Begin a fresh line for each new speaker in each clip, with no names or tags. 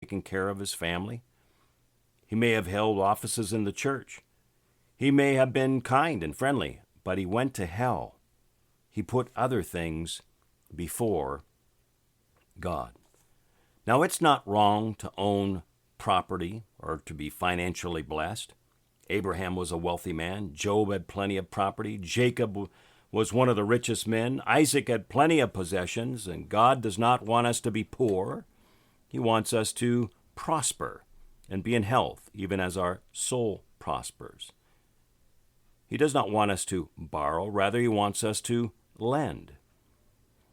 taken care of his family. He may have held offices in the church. He may have been kind and friendly, but he went to hell. He put other things before God. Now, it's not wrong to own property or to be financially blessed. Abraham was a wealthy man. Job had plenty of property. Jacob was one of the richest men. Isaac had plenty of possessions, and God does not want us to be poor. He wants us to prosper and be in health, even as our soul prospers. He does not want us to borrow. Rather, he wants us to lend.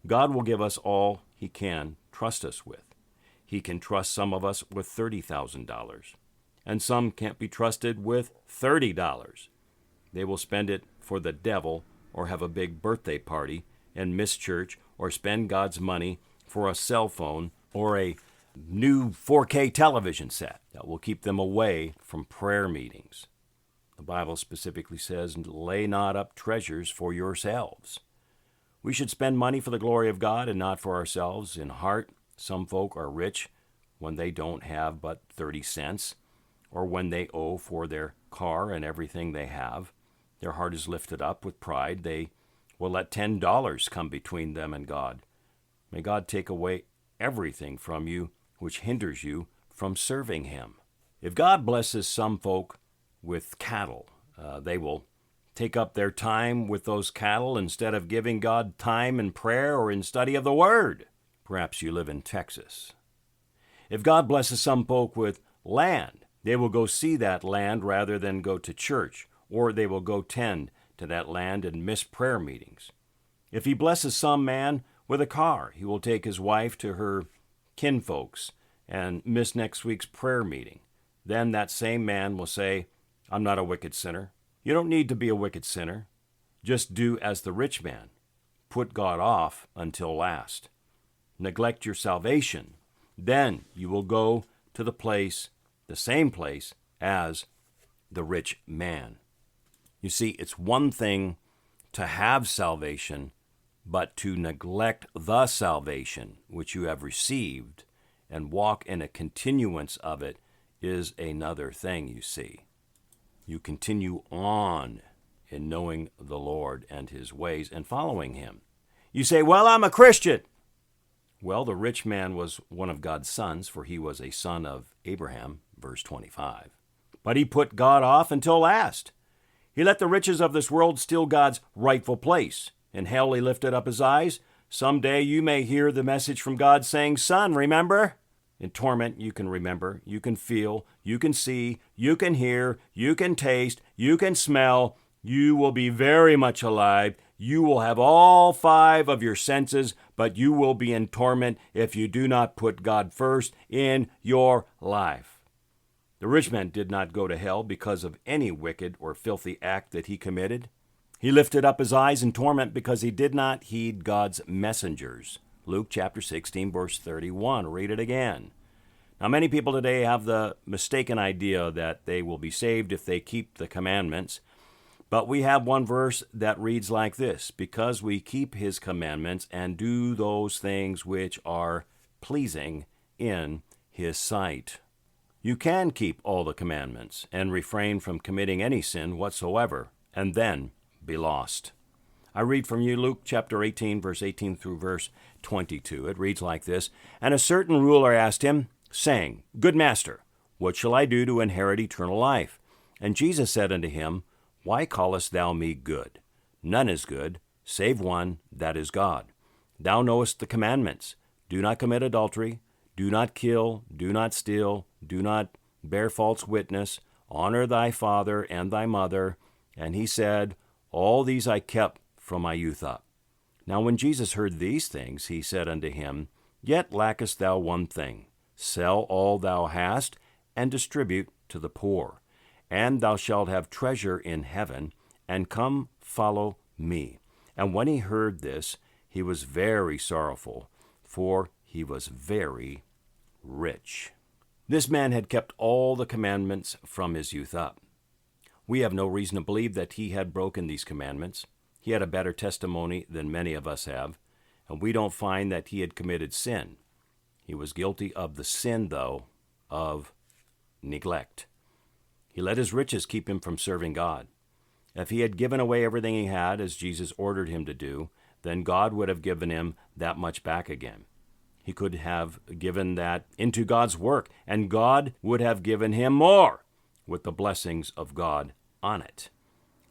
God will give us all he can trust us with. He can trust some of us with $30,000, and some can't be trusted with $30. They will spend it for the devil or have a big birthday party and miss church or spend God's money for a cell phone or a new 4K television set that will keep them away from prayer meetings. The Bible specifically says, "Lay not up treasures for yourselves." We should spend money for the glory of God and not for ourselves. In heart, some folk are rich when they don't have but 30 cents, or when they owe for their car and everything they have. Their heart is lifted up with pride. They will let $10 come between them and God. May God take away everything from you which hinders you from serving him. If God blesses some folk with cattle, they will take up their time with those cattle instead of giving God time in prayer or in study of the Word. Perhaps you live in Texas. If God blesses some folk with land, they will go see that land rather than go to church, or they will go tend to that land and miss prayer meetings. If he blesses some man with a car, he will take his wife to her kinfolks and miss next week's prayer meeting. Then that same man will say, "I'm not a wicked sinner." You don't need to be a wicked sinner. Just do as the rich man. Put God off until last. Neglect your salvation. Then you will go to the same place as the rich man. You see, it's one thing to have salvation, but to neglect the salvation which you have received and walk in a continuance of it is another thing, you see. You continue on in knowing the Lord and his ways and following him. You say, "Well, I'm a Christian." Well, the rich man was one of God's sons, for he was a son of Abraham, verse 25. But he put God off until last. He let the riches of this world steal God's rightful place. In hell he lifted up his eyes. Someday you may hear the message from God saying, "Son, remember?" In torment, you can remember, you can feel, you can see, you can hear, you can taste, you can smell. You will be very much alive. You will have all 5 of your senses, but you will be in torment if you do not put God first in your life. The rich man did not go to hell because of any wicked or filthy act that he committed. He lifted up his eyes in torment because he did not heed God's messengers. Luke chapter 16, verse 31. Read it again. Now, many people today have the mistaken idea that they will be saved if they keep the commandments. But we have one verse that reads like this: "Because we keep his commandments and do those things which are pleasing in his sight." You can keep all the commandments and refrain from committing any sin whatsoever, and then be lost. I read from you Luke chapter 18, verse 18 through verse 22. It reads like this: "And a certain ruler asked him, saying, Good master, what shall I do to inherit eternal life? And Jesus said unto him, Why callest thou me good? None is good, save one, that is God. Thou knowest the commandments. Do not commit adultery. Do not kill. Do not steal. Do not bear false witness. Honor thy father and thy mother. And he said, All these I kept from my youth up. Now when Jesus heard these things, he said unto him, Yet lackest thou one thing. Sell all thou hast, and distribute to the poor, and thou shalt have treasure in heaven, and come follow me. And when he heard this, he was very sorrowful, for he was very rich. This man had kept all the commandments from his youth up. We have no reason to believe that he had broken these commandments. He had a better testimony than many of us have, and we don't find that he had committed sin. He was guilty of the sin, though, of neglect. He let his riches keep him from serving God. If he had given away everything he had, as Jesus ordered him to do, then God would have given him that much back again. He could have given that into God's work, and God would have given him more with the blessings of God on it.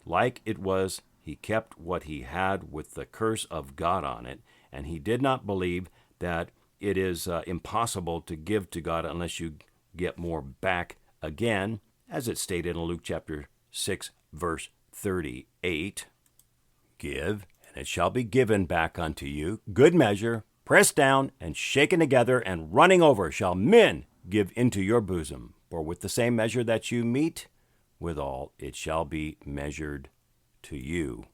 Like it was, he kept what he had with the curse of God on it, and he did not believe that it is impossible to give to God unless you get more back again, as it's stated in Luke chapter 6, verse 38. Give, and it shall be given back unto you. Good measure, pressed down, and shaken together, and running over, shall men give into your bosom. For with the same measure that you mete withal, it shall be measured to you.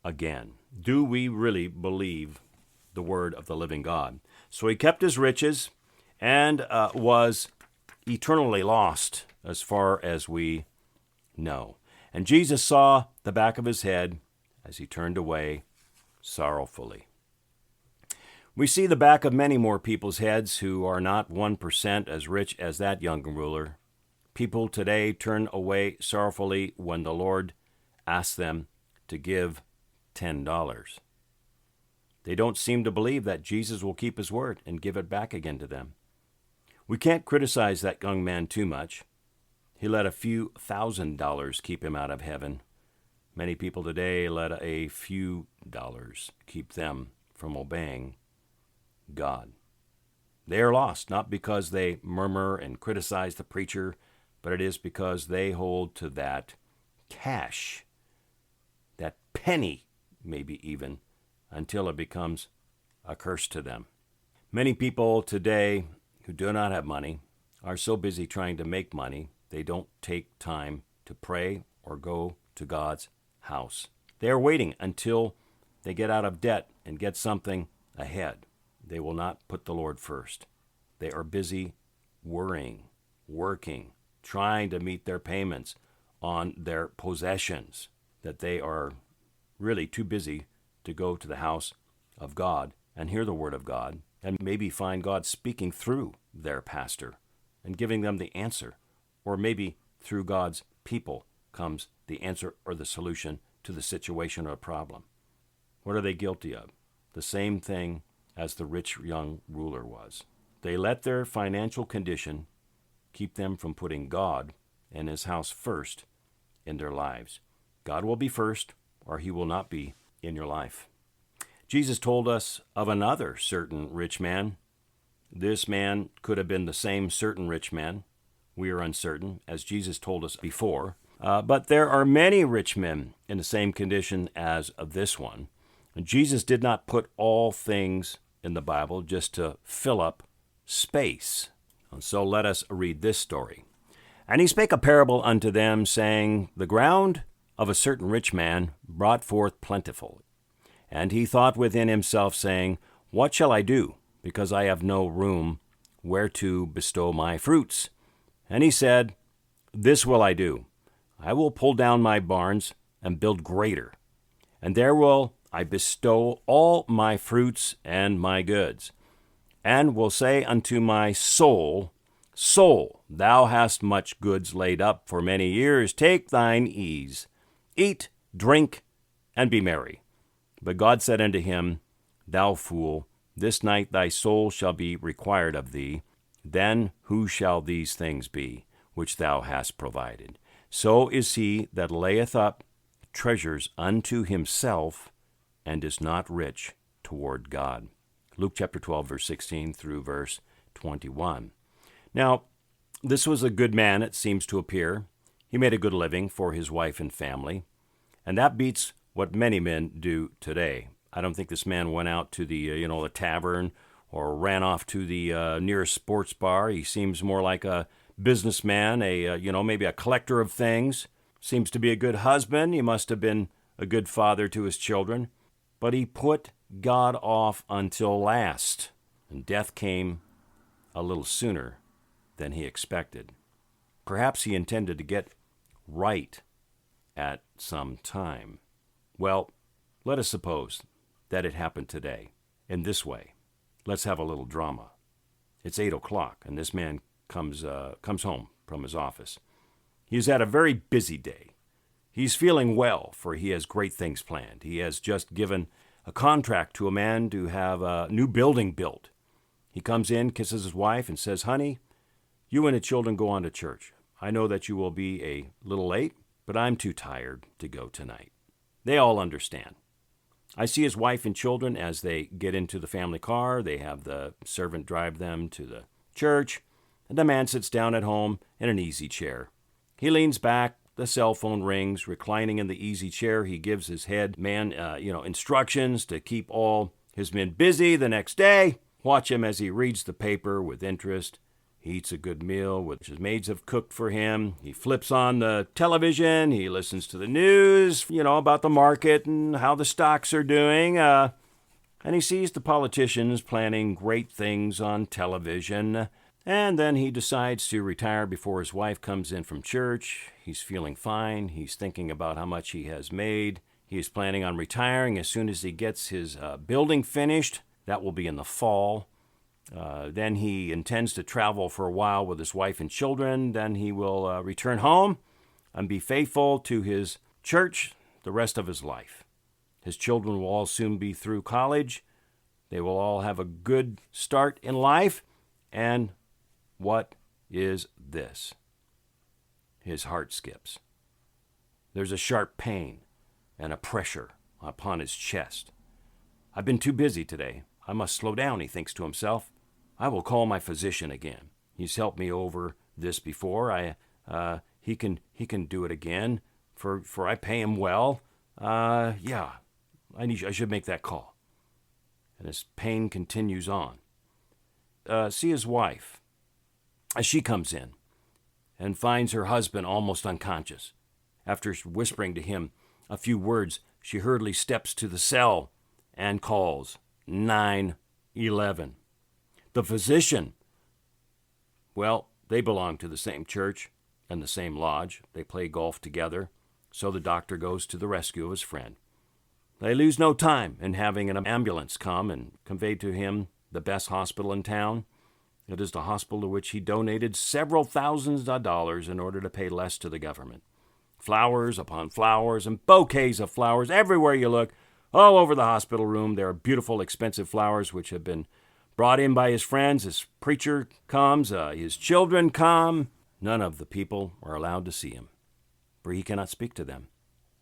Again, do we really believe the word of the living God? So he kept his riches and was eternally lost as far as we know. And Jesus saw the back of his head as he turned away sorrowfully. We see the back of many more people's heads who are not 1% as rich as that young ruler. People today turn away sorrowfully when the Lord asks them to give $10. They don't seem to believe that Jesus will keep his word and give it back again to them. We can't criticize that young man too much. He let a few $1,000s keep him out of heaven. Many people today let a few dollars keep them from obeying God. They are lost, not because they murmur and criticize the preacher, but it is because they hold to that cash, that penny, maybe even, until it becomes a curse to them. Many people today who do not have money are so busy trying to make money, they don't take time to pray or go to God's house. They are waiting until they get out of debt and get something ahead. They will not put the Lord first. They are busy worrying, working, trying to meet their payments on their possessions, that they are really too busy to go to the house of God and hear the word of God and maybe find God speaking through their pastor and giving them the answer. Or maybe through God's people comes the answer or the solution to the situation or problem. What are they guilty of? The same thing as the rich young ruler was. They let their financial condition keep them from putting God and his house first in their lives. God will be first, or he will not be in your life. Jesus told us of another certain rich man. This man could have been the same certain rich man. We are uncertain, as Jesus told us before. But there are many rich men in the same condition as of this one. And Jesus did not put all things in the Bible just to fill up space. And so let us read this story. And he spake a parable unto them, saying, The ground of a certain rich man brought forth plentiful. And he thought within himself, saying, What shall I do, because I have no room where to bestow my fruits? And he said, This will I do. I will pull down my barns and build greater, and there will I bestow all my fruits and my goods, and will say unto my soul, Soul, thou hast much goods laid up for many years. Take thine ease. Eat, drink, and be merry. But God said unto him, Thou fool, this night thy soul shall be required of thee. Then who shall these things be, which thou hast provided? So is he that layeth up treasures unto himself, and is not rich toward God. Luke chapter 12, verse 16 through verse 21. Now, this was a good man, it seems to appear. He made a good living for his wife and family, and that beats what many men do today. I don't think this man went out to the tavern or ran off to the nearest sports bar. He seems more like a businessman, maybe a collector of things. Seems to be a good husband. He must have been a good father to his children. But he put God off until last, and death came a little sooner than he expected. Perhaps he intended to get right at some time. Well, let us suppose that it happened today in this way. Let's have a little drama. It's 8 o'clock, and this man comes home from his office. He's had a very busy day. He's feeling well, for he has great things planned. He has just given a contract to a man to have a new building built. He comes in, kisses his wife, and says, "Honey, you and the children go on to church. I know that you will be a little late, but I'm too tired to go tonight." They all understand. I see his wife and children as they get into the family car. They have the servant drive them to the church, and the man sits down at home in an easy chair. He leans back, the cell phone rings. Reclining in the easy chair, he gives his head man instructions to keep all his men busy the next day. Watch him as he reads the paper with interest. He eats a good meal which his maids have cooked for him. He flips on the television. He listens to the news, about the market and how the stocks are doing. And he sees the politicians planning great things on television. And then he decides to retire before his wife comes in from church. He's feeling fine. He's thinking about how much he has made. He is planning on retiring as soon as he gets his building finished. That will be in the fall. Then he intends to travel for a while with his wife and children. Then he will return home and be faithful to his church the rest of his life. His children will all soon be through college. They will all have a good start in life. And what is this? His heart skips. There's a sharp pain and a pressure upon his chest. "I've been too busy today. I must slow down," he thinks to himself. "I will call my physician again. He's helped me over this before. He can do it again, for I pay him well. I should make that call." And his pain continues on. See his wife as she comes in and finds her husband almost unconscious. After whispering to him a few words, she hurriedly steps to the cell and calls 911. The physician, well, they belong to the same church and the same lodge. They play golf together, so the doctor goes to the rescue of his friend. They lose no time in having an ambulance come and convey to him the best hospital in town. It is the hospital to which he donated several thousands of dollars in order to pay less to the government. Flowers upon flowers and bouquets of flowers everywhere you look. All over the hospital room, there are beautiful, expensive flowers which have been brought in by his friends. His preacher comes, his children come. None of the people are allowed to see him, for he cannot speak to them.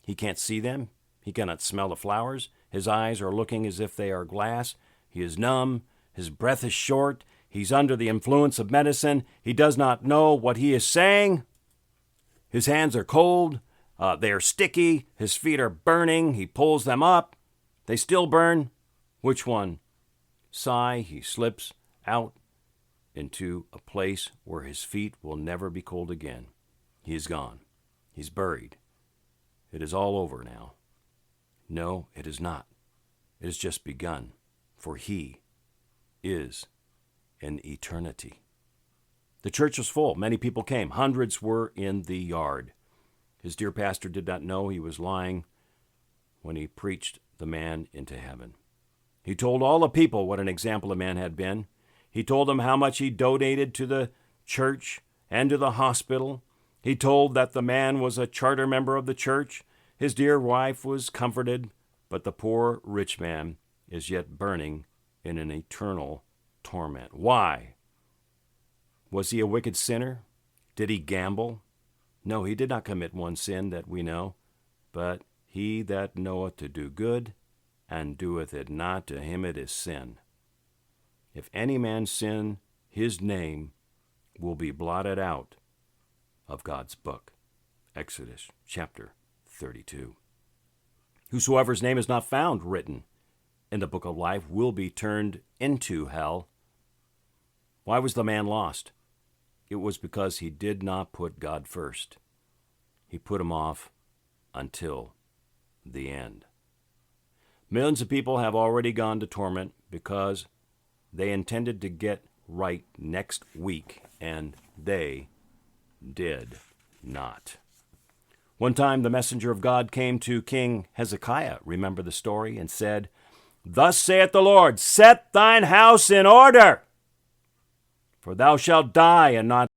He can't see them. He cannot smell the flowers. His eyes are looking as if they are glass. He is numb. His breath is short. He's under the influence of medicine. He does not know what he is saying. His hands are cold. They are sticky. His feet are burning. He pulls them up. They still burn. Which one? Sigh, he slips out into a place where his feet will never be cold again. He is gone. He's buried. It is all over now. No, it is not. It has just begun, for he is in eternity. The church was full. Many people came. Hundreds were in the yard. His dear pastor did not know he was lying when he preached the man into heaven. He told all the people what an example the man had been. He told them how much he donated to the church and to the hospital. He told that the man was a charter member of the church. His dear wife was comforted, but the poor rich man is yet burning in an eternal torment. Why? Was he a wicked sinner? Did he gamble? No, he did not commit one sin that we know, but he that knoweth to do good and doeth it not, to him it is sin. If any man sin, his name will be blotted out of God's book. Exodus chapter 32. Whosoever's name is not found written in the book of life will be turned into hell. Why was the man lost? It was because he did not put God first. He put him off until the end. Millions of people have already gone to torment because they intended to get right next week, and they did not. One time the messenger of God came to King Hezekiah, remember the story, and said, "Thus saith the Lord, set thine house in order, For thou shalt die and not